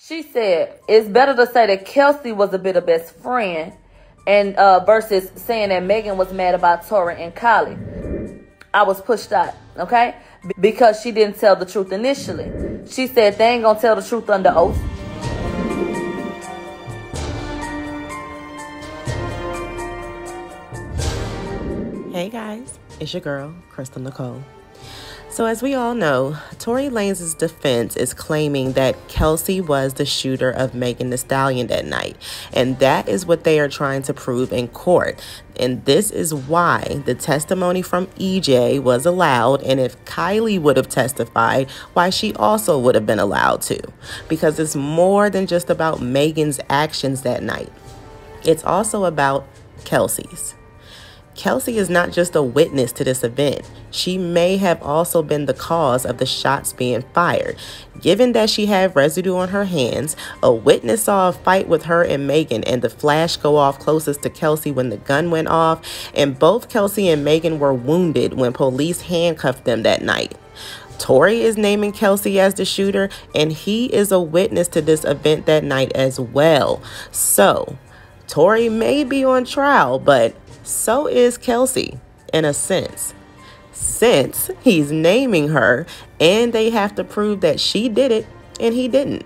She said, it's better to say that Kelsey was a bit of best friend and versus saying that Megan was mad about Tory and Kylie. I was pushed out, okay? Because she didn't tell the truth initially. She said they ain't gonna tell the truth under oath. Hey guys, it's your girl, Kelsey Nicole. So as we all know, Tory Lanez's defense is claiming that Kelsey was the shooter of Megan Thee Stallion that night. And that is what they are trying to prove in court. And this is why the testimony from EJ was allowed. And if Kylie would have testified, why she also would have been allowed to. Because it's more than just about Megan's actions that night. It's also about Kelsey's. Kelsey is not just a witness to this event. She may have also been the cause of the shots being fired. Given that she had residue on her hands, a witness saw a fight with her and Megan and the flash go off closest to Kelsey when the gun went off, and both Kelsey and Megan were wounded when police handcuffed them that night. Tory is naming Kelsey as the shooter, and he is a witness to this event that night as well. So, Tory may be on trial, but so is Kelsey, in a sense, since he's naming her and they have to prove that she did it and he didn't.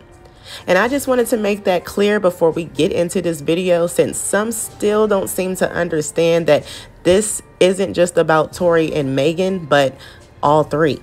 And I just wanted to make that clear before we get into this video, since some still don't seem to understand that this isn't just about Tory and Megan, but all three.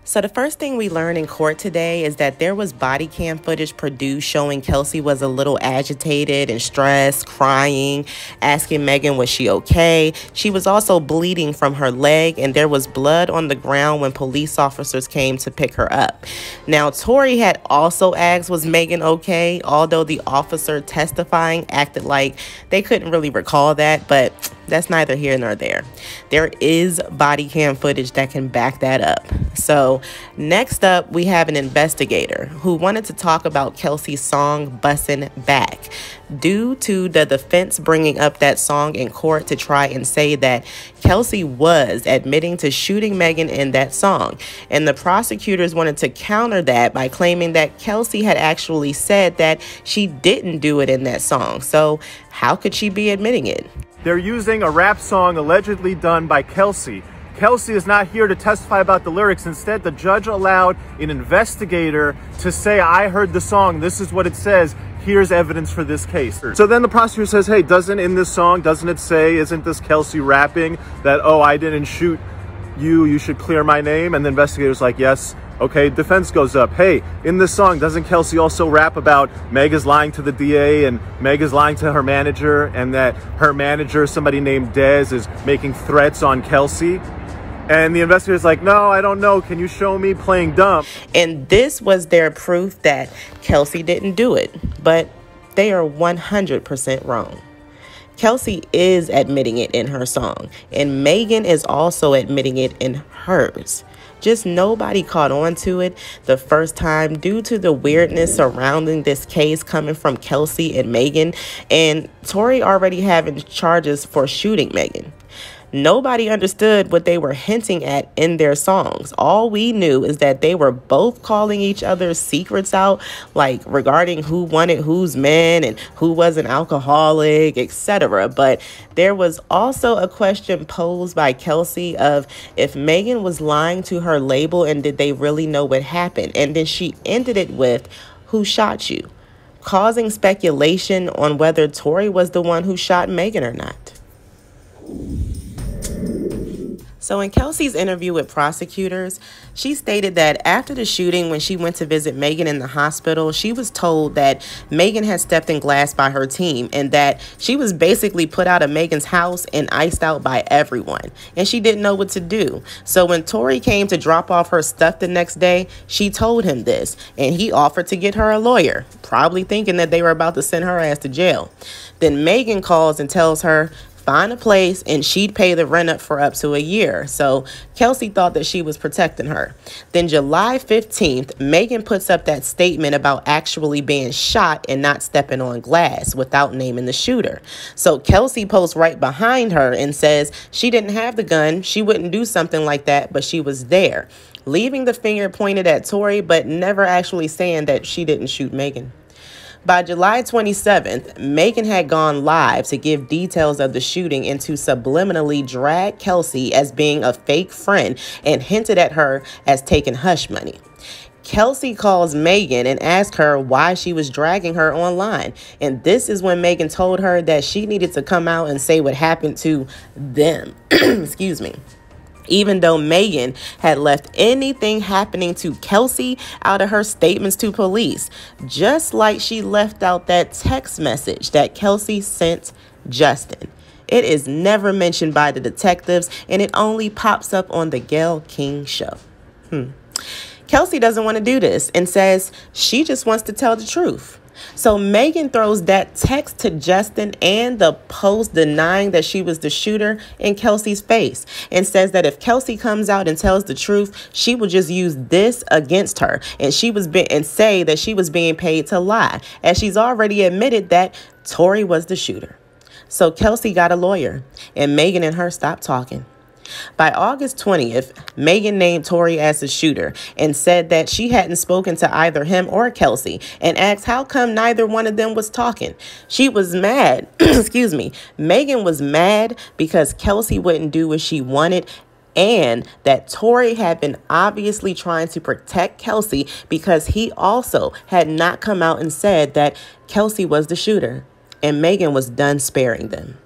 So the first thing we learned in court today is that there was body cam footage produced showing Kelsey was a little agitated and stressed, crying, asking Megan was she okay. She was also bleeding from her leg, and there was blood on the ground when police officers came to pick her up. Now, Tory had also asked was Megan okay, although the officer testifying acted like they couldn't really recall that, but that's neither here nor there. There is body cam footage that can back that up. So next up, we have an investigator who wanted to talk about Kelsey's song Bussin' Back, due to the defense bringing up that song in court to try and say that Kelsey was admitting to shooting Megan in that song. And the prosecutors wanted to counter that by claiming that Kelsey had actually said that she didn't do it in that song. So how could she be admitting it? They're using a rap song allegedly done by Kelsey. Kelsey is not here to testify about the lyrics. Instead, the judge allowed an investigator to say, I heard the song, this is what it says, here's evidence for this case. So then the prosecutor says, hey, doesn't it say, isn't this Kelsey rapping that, oh, I didn't shoot you, you should clear my name? And the investigator's like, yes. Okay, defense goes up. Hey, in this song, doesn't Kelsey also rap about Meg is lying to the DA and Meg is lying to her manager, and that her manager, somebody named Dez, is making threats on Kelsey? And the investigator's like, no, I don't know. Can you show me playing dumb? And this was their proof that Kelsey didn't do it, but they are 100% wrong. Kelsey is admitting it in her song, and Megan is also admitting it in hers. Just nobody caught on to it the first time due to the weirdness surrounding this case coming from Kelsey and Megan, and Tory already having charges for shooting Megan. Nobody understood what they were hinting at in their songs. All we knew is that they were both calling each other's secrets out, like regarding who wanted whose man and who was an alcoholic, etc. But there was also a question posed by Kelsey of if Megan was lying to her label and did they really know what happened? And then she ended it with, who shot you? Causing speculation on whether Tory was the one who shot Megan or not. So in Kelsey's interview with prosecutors, she stated that after the shooting, when she went to visit Megan in the hospital, she was told that Megan had stepped in glass by her team and that she was basically put out of Megan's house and iced out by everyone. And she didn't know what to do. So when Tory came to drop off her stuff the next day, she told him this, and he offered to get her a lawyer, probably thinking that they were about to send her ass to jail. Then Megan calls and tells her, find a place, and she'd pay the rent up for up to a year. So Kelsey thought that she was protecting her. Then July 15th, Megan puts up that statement about actually being shot and not stepping on glass without naming the shooter. So Kelsey posts right behind her and says she didn't have the gun, she wouldn't do something like that, but she was there. leaving the finger pointed at Tory, but never actually saying that she didn't shoot Megan. By July 27th, Megan had gone live to give details of the shooting and to subliminally drag Kelsey as being a fake friend and hinted at her as taking hush money. Kelsey calls Megan and asks her why she was dragging her online. And this is when Megan told her that she needed to come out and say what happened to them. Excuse me. Even though Megan had left anything happening to Kelsey out of her statements to police, just like she left out that text message that Kelsey sent Justin. It is never mentioned by the detectives, and it only pops up on the Gayle King show. Kelsey doesn't want to do this and says she just wants to tell the truth. So Megan throws that text to Justin and the post denying that she was the shooter in Kelsey's face and says that if Kelsey comes out and tells the truth, she will just use this against her and say that she was being paid to lie, as she's already admitted that Tory was the shooter. So Kelsey got a lawyer, and Megan and her stopped talking. By August 20th, Megan named Tory as the shooter and said that she hadn't spoken to either him or Kelsey and asked how come neither one of them was talking. She was mad. Excuse me. Megan was mad because Kelsey wouldn't do what she wanted and that Tory had been obviously trying to protect Kelsey because he also had not come out and said that Kelsey was the shooter, and Megan was done sparing them.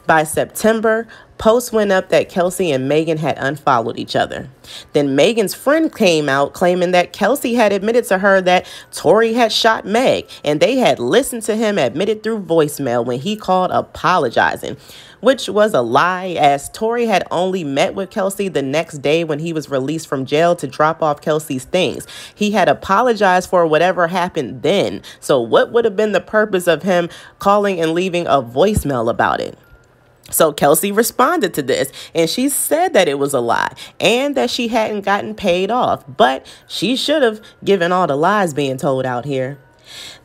By September, posts went up that Kelsey and Megan had unfollowed each other. Then Megan's friend came out claiming that Kelsey had admitted to her that Tory had shot Meg, and they had listened to him admit it through voicemail when he called apologizing, which was a lie, as Tory had only met with Kelsey the next day when he was released from jail to drop off Kelsey's things. He had apologized for whatever happened then. So what would have been the purpose of him calling and leaving a voicemail about it? So Kelsey responded to this, and she said that it was a lie and that she hadn't gotten paid off, but she should have, given all the lies being told out here.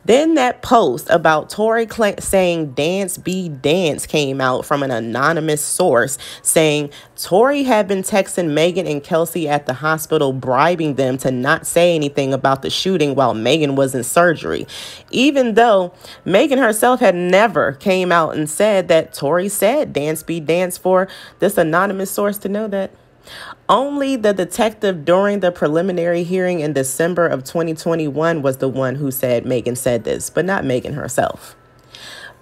Then that post about Tory saying dance be dance came out from an anonymous source saying Tory had been texting Megan and Kelsey at the hospital, bribing them to not say anything about the shooting while Megan was in surgery, even though Megan herself had never came out and said that Tory said dance be dance for this anonymous source to know that. Only the detective during the preliminary hearing in December of 2021 was the one who said Megan said this, but not Megan herself.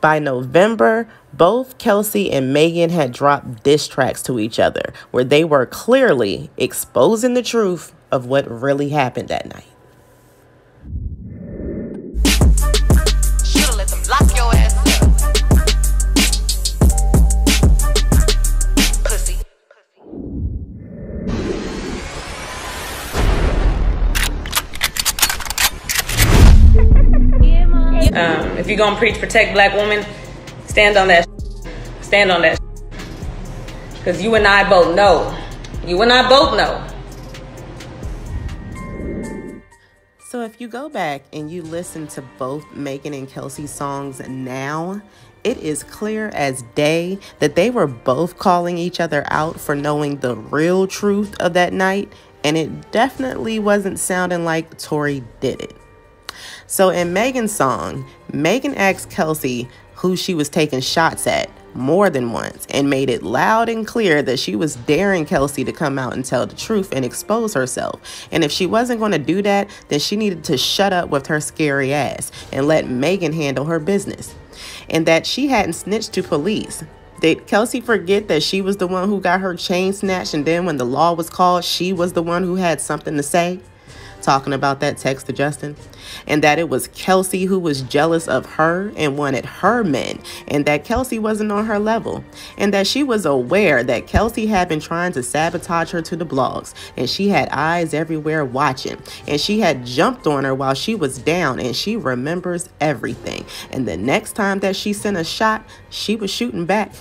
By November, both Kelsey and Megan had dropped diss tracks to each other, where they were clearly exposing the truth of what really happened that night. Should've let them lock your ass up. Pussy. If you're gonna preach protect black women, stand on that. Stand on that. Because you and I both know. You and I both know. So if you go back and you listen to both Megan and Kelsey's songs now, it is clear as day that they were both calling each other out for knowing the real truth of that night, and it definitely wasn't sounding like Tory did it. So in Megan's song, Megan asked Kelsey who she was taking shots at more than once and made it loud and clear that she was daring Kelsey to come out and tell the truth and expose herself. And if she wasn't going to do that, then she needed to shut up with her scary ass and let Megan handle her business. And that she hadn't snitched to police. Did Kelsey forget that she was the one who got her chain snatched, and then when the law was called, she was the one who had something to say? Talking about that text to Justin, and that it was Kelsey who was jealous of her and wanted her men, and that Kelsey wasn't on her level, and that she was aware that Kelsey had been trying to sabotage her to the blogs, and she had eyes everywhere watching, and she had jumped on her while she was down, and she remembers everything, and the next time that she sent a shot, she was shooting back.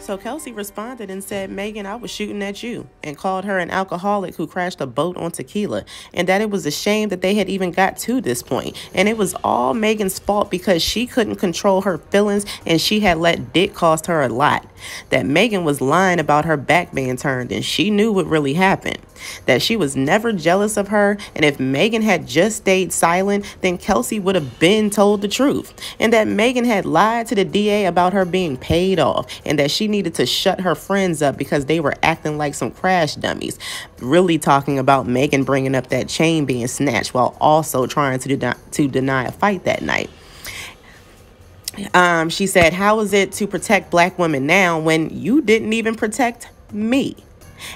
So Kelsey responded and said, Megan, I was shooting at you, and called her an alcoholic who crashed a boat on tequila, and that it was a shame that they had even got to this point. And it was all Megan's fault because she couldn't control her feelings and she had let dick cost her a lot. That Megan was lying about her back being turned and she knew what really happened. that she was never jealous of her, and if Megan had just stayed silent, then Kelsey would have been told the truth, and that Megan had lied to the DA about her being paid off, and that she needed to shut her friends up because they were acting like some crash dummies, really talking about Megan bringing up that chain being snatched while also trying to deny a fight that night. She said, how is it to protect black women now when you didn't even protect me?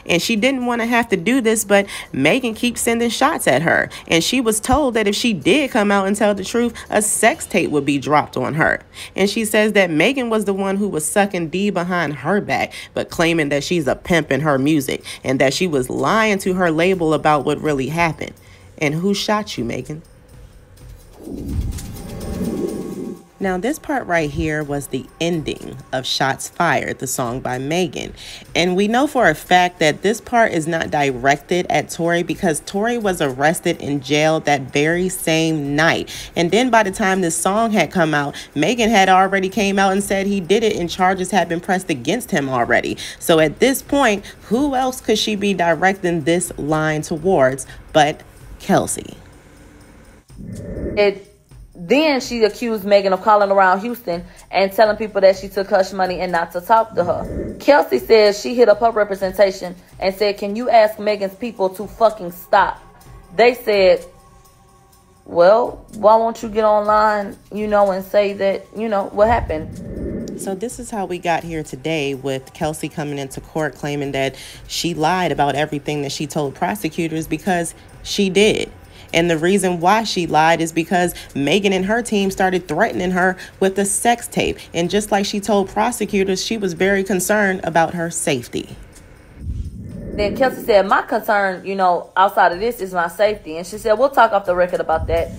And she didn't want to have to do this, but Megan keeps sending shots at her. And she was told that if she did come out and tell the truth, a sex tape would be dropped on her. And she says that Megan was the one who was sucking D behind her back, but claiming that she's a pimp in her music and that she was lying to her label about what really happened. And who shot you, Megan? Now, this part right here was the ending of Shots Fired, the song by Megan. And we know for a fact that this part is not directed at Tory because Tory was arrested in jail that very same night. And then by the time this song had come out, Megan had already came out and said he did it and charges had been pressed against him already. So at this point, who else could she be directing this line towards but Kelsey? Then she accused Megan of calling around Houston and telling people that she took hush money and not to talk to her. Kelsey says she hit up her representation and said, can you ask Megan's people to fucking stop? They said, well, why won't you get online, and say that, what happened? So this is how we got here today, with Kelsey coming into court claiming that she lied about everything that she told prosecutors, because she did. And the reason why she lied is because Megan and her team started threatening her with a sex tape. And just like she told prosecutors, she was very concerned about her safety. Then Kelsey said, my concern, outside of this is my safety. And she said, we'll talk off the record about that.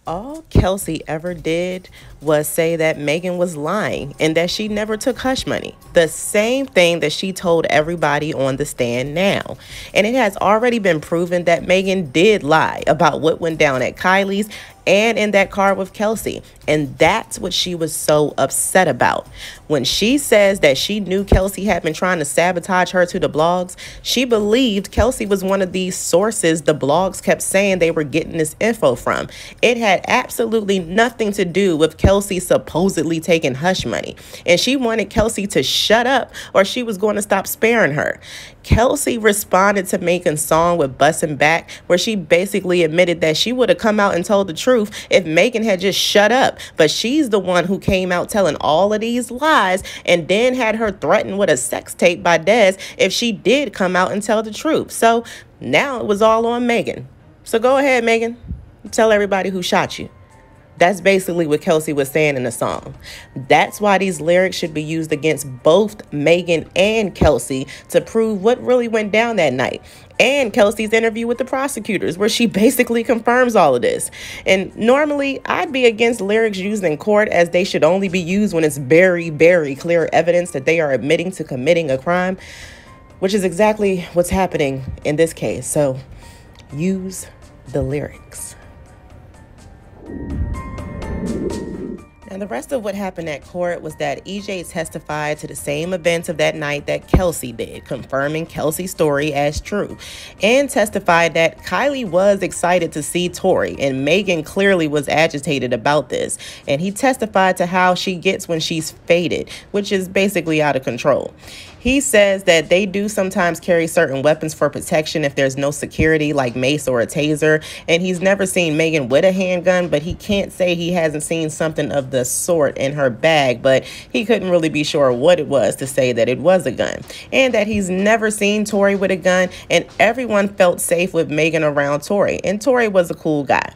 All Kelsey ever did was say that Megan was lying and that she never took hush money. The same thing that she told everybody on the stand now. And it has already been proven that Megan did lie about what went down at Kylie's and in that car with Kelsey. And that's what she was so upset about. When she says that she knew Kelsey had been trying to sabotage her to the blogs, she believed Kelsey was one of these sources the blogs kept saying they were getting this info from. It had absolutely nothing to do with Kelsey supposedly taking hush money. And she wanted Kelsey to shut up or she was going to stop sparing her. Kelsey responded to Megan's song with Bussin' Back, where she basically admitted that she would have come out and told the truth if Megan had just shut up. But she's the one who came out telling all of these lies and then had her threatened with a sex tape by Des if she did come out and tell the truth. So now it was all on Megan. So go ahead, Megan. Tell everybody who shot you. That's basically what Kelsey was saying in the song. That's why these lyrics should be used against both Megan and Kelsey to prove what really went down that night. And Kelsey's interview with the prosecutors, where she basically confirms all of this. And normally, I'd be against lyrics used in court, as they should only be used when it's very, very clear evidence that they are admitting to committing a crime, which is exactly what's happening in this case. So use the lyrics. And the rest of what happened at court was that EJ testified to the same events of that night that Kelsey did, confirming Kelsey's story as true, and testified that Kylie was excited to see Tory, and Megan clearly was agitated about this. And he testified to how she gets when she's faded, which is basically out of control. He says that they do sometimes carry certain weapons for protection if there's no security, like mace or a taser. And he's never seen Megan with a handgun, but he can't say he hasn't seen something of the sort in her bag. But he couldn't really be sure what it was to say that it was a gun. And that he's never seen Tory with a gun, and everyone felt safe with Megan around Tory. And Tory was a cool guy.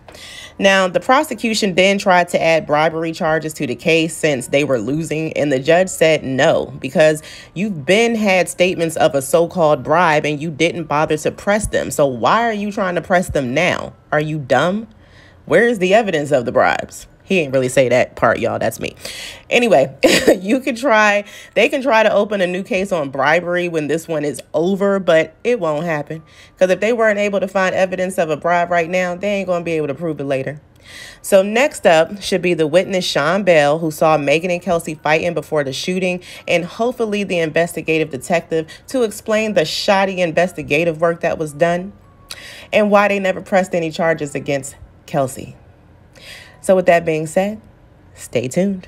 Now, the prosecution then tried to add bribery charges to the case since they were losing, and the judge said no, because you've been had statements of a so-called bribe and you didn't bother to press them. So why are you trying to press them now? Are you dumb? Where is the evidence of the bribes? He ain't really say that part, y'all. That's me. Anyway, they can try to open a new case on bribery when this one is over, but it won't happen. Because if they weren't able to find evidence of a bribe right now, they ain't going to be able to prove it later. So next up should be the witness Sean Bell, who saw Megan and Kelsey fighting before the shooting, and hopefully the investigative detective to explain the shoddy investigative work that was done and why they never pressed any charges against Kelsey. So with that being said, stay tuned.